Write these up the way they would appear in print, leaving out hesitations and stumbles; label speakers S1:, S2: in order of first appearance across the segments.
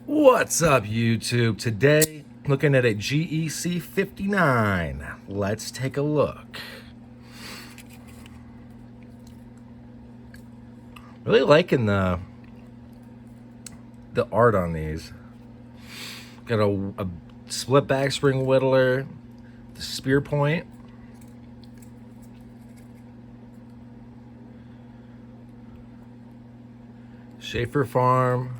S1: What's up, YouTube? Today, looking at a GEC 59. Let's take a look. Really liking the art on these. Got a split back spring Whittler, the spear point. Shaffer Farm.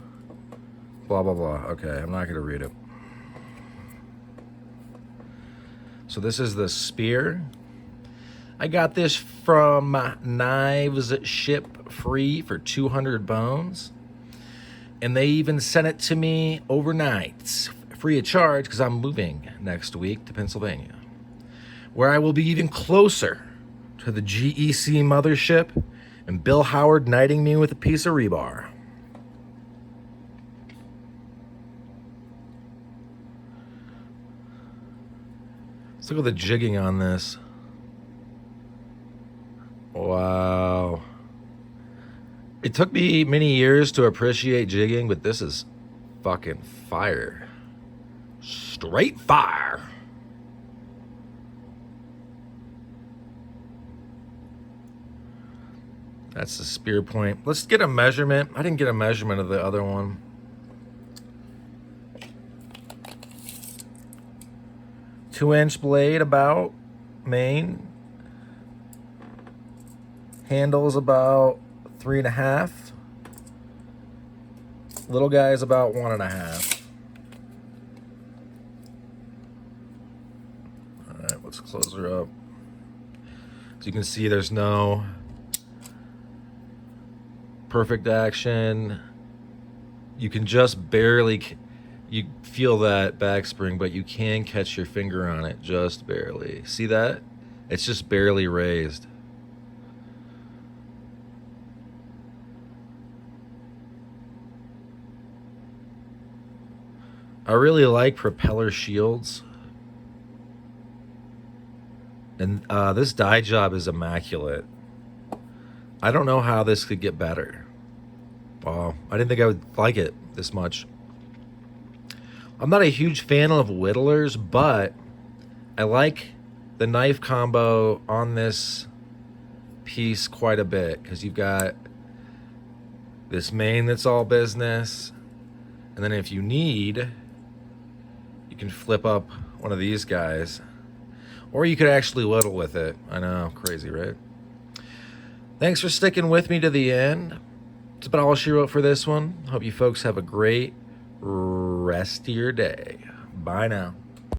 S1: Blah, blah, blah. Okay, I'm not going to read it. So this is the spear. I got this from Knives Ship Free for 200 bones. And they even sent it to me overnight, free of charge, because I'm moving next week to Pennsylvania, where I will be even closer to the GEC mothership and Bill Howard knighting me with a piece of rebar. Let's look at the jigging on this. Wow. It took me many years to appreciate jigging, but this is fucking fire. Straight fire. That's the spear point. Let's get a measurement. I didn't get a measurement of the other one. Two-inch blade about, main. Handle's about 3.5. Little guy's about 1.5. All right, let's close her up. As you can see, there's no perfect action. You can just barely, you feel that back spring, but you can catch your finger on it just barely. See that? It's just barely raised. I really like propeller shields. And this dye job is immaculate. I don't know how this could get better. Wow, I didn't think I would like it this much. I'm not a huge fan of Whittlers, but I like the knife combo on this piece quite a bit, because you've got this main that's all business, and then if you need, you can flip up one of these guys, or you could actually whittle with it. I know, crazy, right? Thanks for sticking with me to the end. That's about all she wrote for this one. Hope you folks have a great rest of your day. Bye now.